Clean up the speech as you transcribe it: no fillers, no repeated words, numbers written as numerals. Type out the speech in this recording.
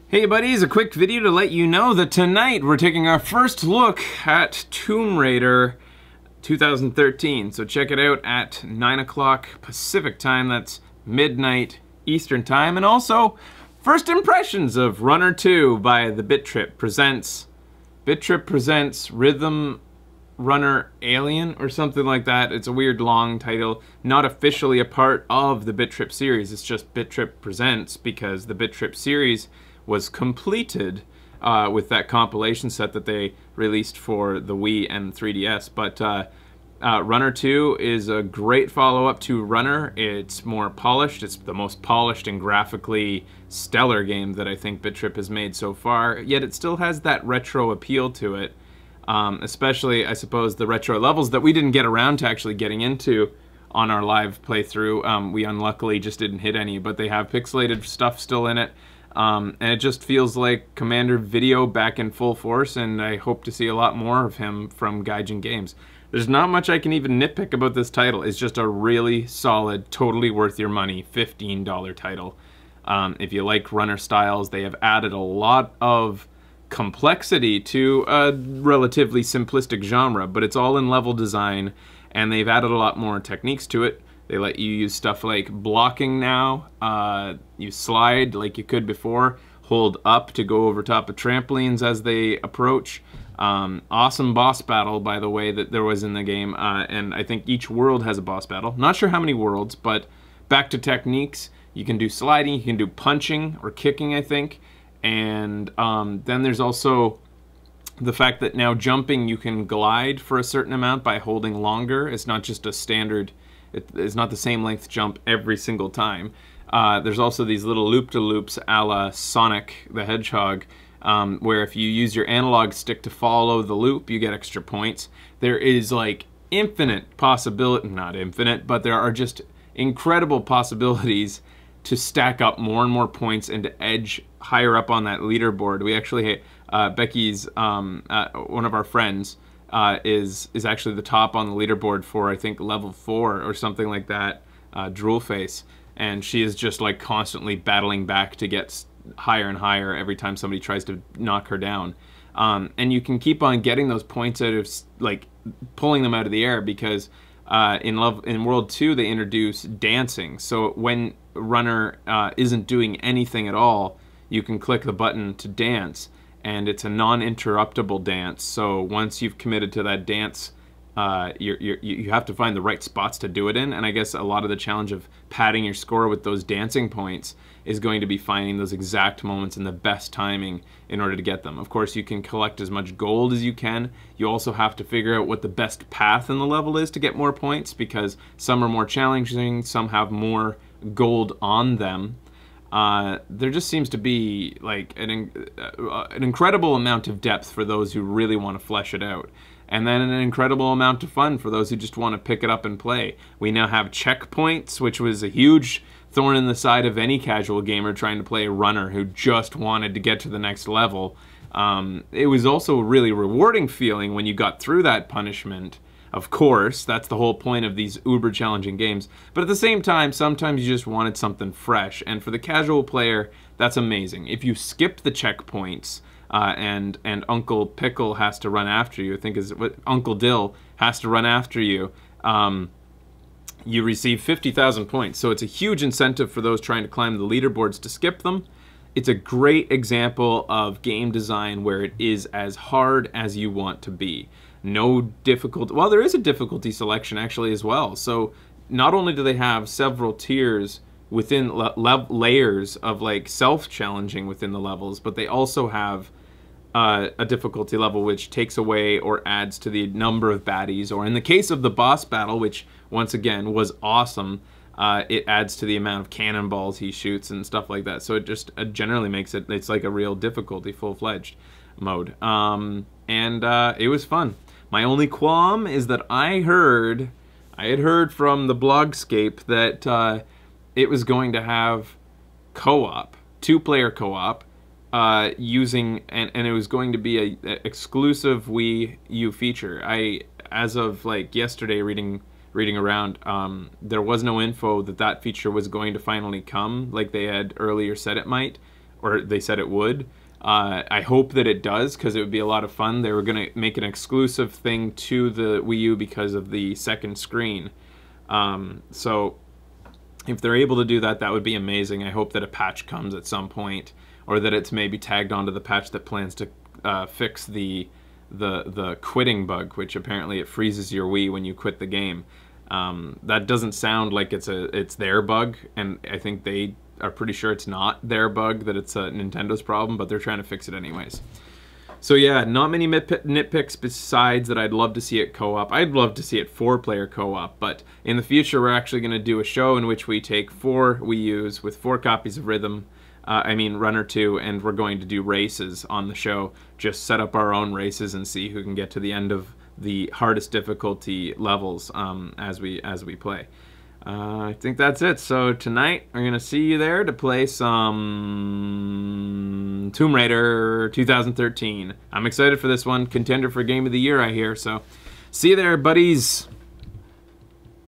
Hey buddies, a quick video to let you know that tonight we're taking our first look at Tomb Raider 2013. So check it out at 9 o'clock Pacific time, that's midnight Eastern time. And also, first impressions of Runner 2 by the BitTrip presents Rhythm Runner Alien or something like that. It's a weird long title, not officially a part of the BitTrip series. It's just BitTrip Presents because the BitTrip series was completed with that compilation set that they released for the Wii and 3DS. But Runner 2 is a great follow-up to Runner. It's more polished. It's the most polished and graphically stellar game that I think BitTrip has made so far, yet it still has that retro appeal to it. Especially, I suppose, the retro levels that we didn't get around to actually getting into on our live playthrough. We unluckily just didn't hit any, but they have pixelated stuff still in it. And it just feels like Commander Video back in full force, and I hope to see a lot more of him from Gaijin Games. There's not much I can even nitpick about this title. It's just a really solid, totally worth your money, $15 title. If you like runner styles, they have added a lot of complexity to a relatively simplistic genre, but it's all in level design, and they've added a lot more techniques to it. They let you use stuff like blocking now. You slide like you could before, hold up to go over top of trampolines as they approach. Awesome boss battle, by the way, that there was in the game, and I think each world has a boss battle. Not sure how many worlds, but back to techniques. You can do sliding, you can do punching or kicking, I think. And then there's also the fact that now jumping, you can glide for a certain amount by holding longer. It's not just a standard, it's not the same length jump every single time. There's also these little loop-de-loops a la Sonic the Hedgehog, where if you use your analog stick to follow the loop, you get extra points. There is like infinite possibility, not infinite, but there are just incredible possibilities to stack up more and more points and to edge higher up on that leaderboard. We actually, Becky's, one of our friends, is actually the top on the leaderboard for, I think, level 4 or something like that, Droolface. And she is just like constantly battling back to get higher and higher every time somebody tries to knock her down. And you can keep on getting those points out of, like, pulling them out of the air because in World 2 they introduce dancing. So when Runner isn't doing anything at all, you can click the button to dance, and it's a non-interruptible dance. So once you've committed to that dance, you have to find the right spots to do it in, and I guess a lot of the challenge of padding your score with those dancing points is going to be finding those exact moments and the best timing in order to get them. Of course, you can collect as much gold as you can. You also have to figure out what the best path in the level is to get more points, because some are more challenging, some have more gold on them. There just seems to be like an incredible amount of depth for those who really want to flesh it out. And then an incredible amount of fun for those who just want to pick it up and play. We now have checkpoints, which was a huge thorn in the side of any casual gamer trying to play a runner who just wanted to get to the next level. It was also a really rewarding feeling when you got through that punishment. Of course, that's the whole point of these uber challenging games. But at the same time, sometimes you just wanted something fresh. And for the casual player, that's amazing. If you skip the checkpoints, and Uncle Pickle has to run after you, I think is what Uncle Dill has to run after you, you receive 50,000 points. So it's a huge incentive for those trying to climb the leaderboards to skip them. It's a great example of game design where it is as hard as you want to be. No difficulty. Well, there is a difficulty selection actually as well. So not only do they have several tiers within layers of like self-challenging within the levels, but they also have a difficulty level which takes away or adds to the number of baddies, or in the case of the boss battle, which once again was awesome, it adds to the amount of cannonballs he shoots and stuff like that. So it just generally makes it's like a real difficulty, full-fledged mode. It was fun. My only qualm is that I had heard from the blogscape that it was going to have co-op, two-player co-op, using, and it was going to be a exclusive Wii U feature. As of like yesterday, reading around, there was no info that that feature was going to finally come, like they had earlier said it might, or they said it would. I hope that it does, because it would be a lot of fun. They were going to make an exclusive thing to the Wii U because of the second screen. So if they're able to do that, that would be amazing. I hope that a patch comes at some point, or that it's maybe tagged onto the patch that plans to fix the quitting bug, which apparently it freezes your Wii when you quit the game. That doesn't sound like it's their bug, and I think they are pretty sure it's not their bug, that it's Nintendo's problem, but they're trying to fix it anyways. So yeah, not many nitpicks besides that I'd love to see it co-op. I'd love to see it 4-player co-op, but in the future we're actually going to do a show in which we take 4 Wii U's with 4 copies of Runner 2, and we're going to do races on the show. Just set up our own races and see who can get to the end of the hardest difficulty levels as we play. I think that's it. So tonight we're gonna see you there to play some Tomb Raider 2013. I'm excited for this one. Contender for Game of the Year, I hear. So see you there, buddies.